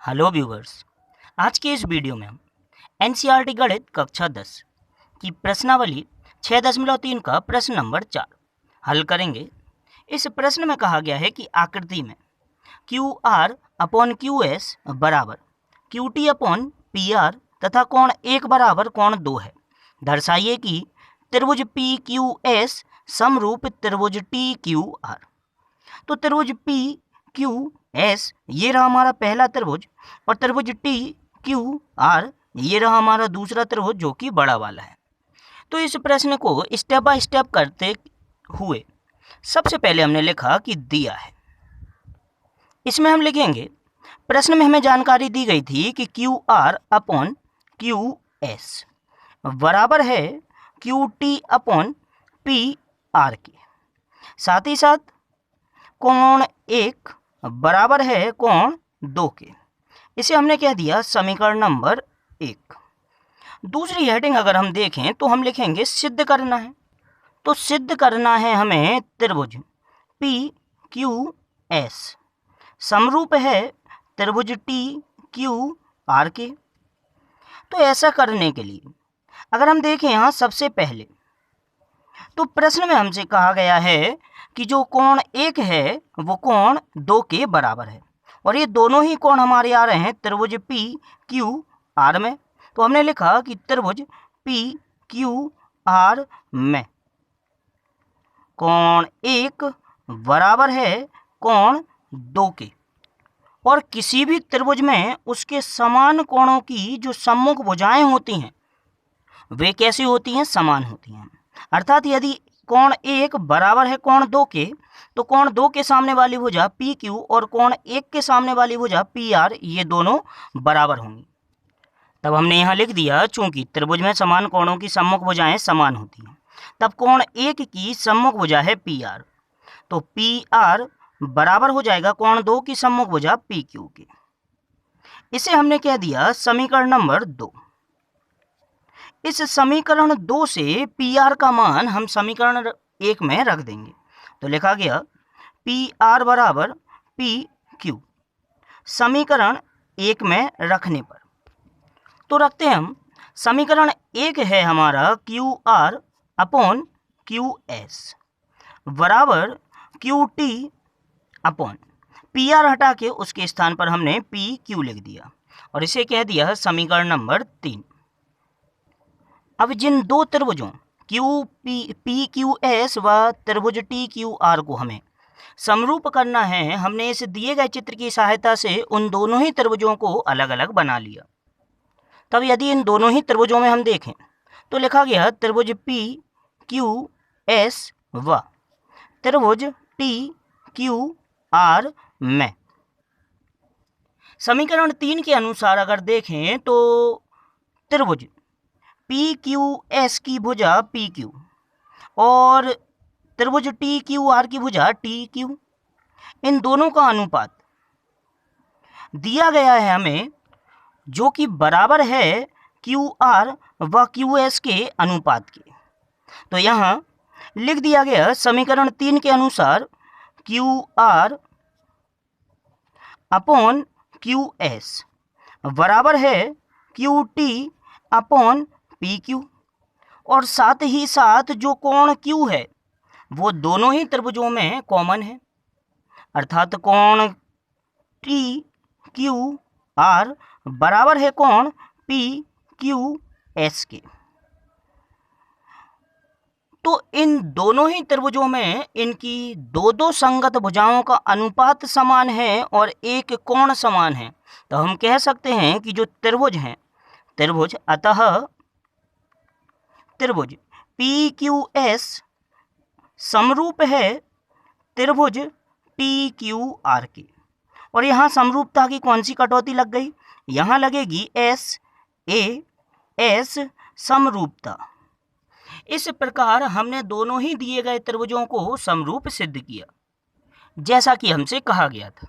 Hello viewers, आज के इस वीडियो में हम एनसीईआरटी गणित कक्षा 10 की प्रश्नावली 6.3 का प्रश्न नंबर 4 हल करेंगे। इस प्रश्न में कहा गया है कि आकृति में Q R upon Q S बराबर Q T upon P R तथा कोण 1 बराबर कोण 2 है। दर्शाइए कि त्रिभुज पी क्यू एस समरूप त्रिभुज टी क्यू आर। तो त्रिभुज पी क्यू एस ये रहा हमारा पहला त्रिभुज और त्रिभुज टी क्यू आर ये रहा हमारा दूसरा त्रिभुज जो कि बड़ा वाला है। तो इस प्रश्न को स्टेप बाय स्टेप करते हुए सबसे पहले हमने लिखा कि दिया है। इसमें हम लिखेंगे, प्रश्न में हमें जानकारी दी गई थी कि Q R upon Q S बराबर है Q T upon P are के। साथ ही साथ कोण 1 बराबर है कोण 2 के। इसे हमने कह दिया समीकरण नंबर 1। दूसरी हेडिंग अगर हम देखें तो हम लिखेंगे सिद्ध करना है। तो सिद्ध करना है हमें त्रिभुज पी क्यू एस समरूप है त्रिभुज टी क्यू आर के। तो ऐसा करने के लिए अगर हम देखें यहाँ सबसे पहले तो प्रश्न में हमसे कहा गया है कि जो कोण 1 है वो कोण 2 के बराबर है और ये दोनों ही कोण हमारे आ रहे हैं त्रिभुज पी क्यू आर में। तो हमने लिखा कि त्रिभुज पी क्यू आर में कोण 1 बराबर है कोण 2 के और किसी भी त्रिभुज में उसके समान कोणों की जो सम्मुख भुजाएं होती हैं वे कैसी होती हैं? समान होती हैं। अर्थात यदि कोण 1 बराबर है कोण 2 के तो कोण 2 के सामने वाली भुजा पी क्यू और कोण 1 के सामने वाली भुजा पी आर ये दोनों बराबर होंगी। तब हमने यहाँ लिख दिया चूंकि त्रिभुज में समान कोणों की सम्मुख भुजाएं समान होती हैं, तब कोण 1 की सम्मुख भुजा है पी आर, तो पी आर बराबर हो जाएगा कोण 2 की सम्मुख भुजा पी क्यू के। इसे हमने कह दिया समीकरण नंबर 2। इस समीकरण 2 से पी आर का मान हम समीकरण 1 में रख देंगे। तो लिखा गया पी आर बराबर पी क्यू समीकरण 1 में रखने पर। तो रखते हैं हम समीकरण 1 है हमारा Q R upon Q S बराबर Q T upon P R हटा के उसके स्थान पर हमने पी क्यू लिख दिया और इसे कह दिया समीकरण नंबर 3। अब जिन दो त्रिभुजों पी क्यू एस व त्रिभुज टी क्यू आर को हमें समरूप करना है, हमने इस दिए गए चित्र की सहायता से उन दोनों ही त्रिभुजों को अलग अलग बना लिया। तब यदि इन दोनों ही त्रिभुजों में हम देखें तो लिखा गया त्रिभुज पी क्यू एस व त्रिभुज टी क्यू आर में समीकरण 3 के अनुसार अगर देखें तो त्रिभुज पी क्यू एस की भुजा पी क्यू और त्रिभुज टी क्यू आर की भुजा टी क्यू, इन दोनों का अनुपात दिया गया है हमें जो कि बराबर है क्यू आर व क्यू एस के अनुपात के। तो यहाँ लिख दिया गया समीकरण 3 के अनुसार Q R upon Q S बराबर है Q T upon P Q और साथ ही साथ जो कोण क्यू है वो दोनों ही त्रिभुजों में कॉमन है, अर्थात कोण टी क्यू आर बराबर है कोण पी क्यू एस के। तो इन दोनों ही त्रिभुजों में इनकी दो संगत भुजाओं का अनुपात समान है और एक कोण समान है। तो हम कह सकते हैं कि जो त्रिभुज हैं अतः त्रिभुज पी क्यू एस समरूप है त्रिभुज टी क्यू आर के। और यहाँ समरूपता की कौन सी कटौती लग गई? यहाँ लगेगी एस ए एस समरूपता। इस प्रकार हमने दोनों ही दिए गए त्रिभुजों को समरूप सिद्ध किया जैसा कि हमसे कहा गया था।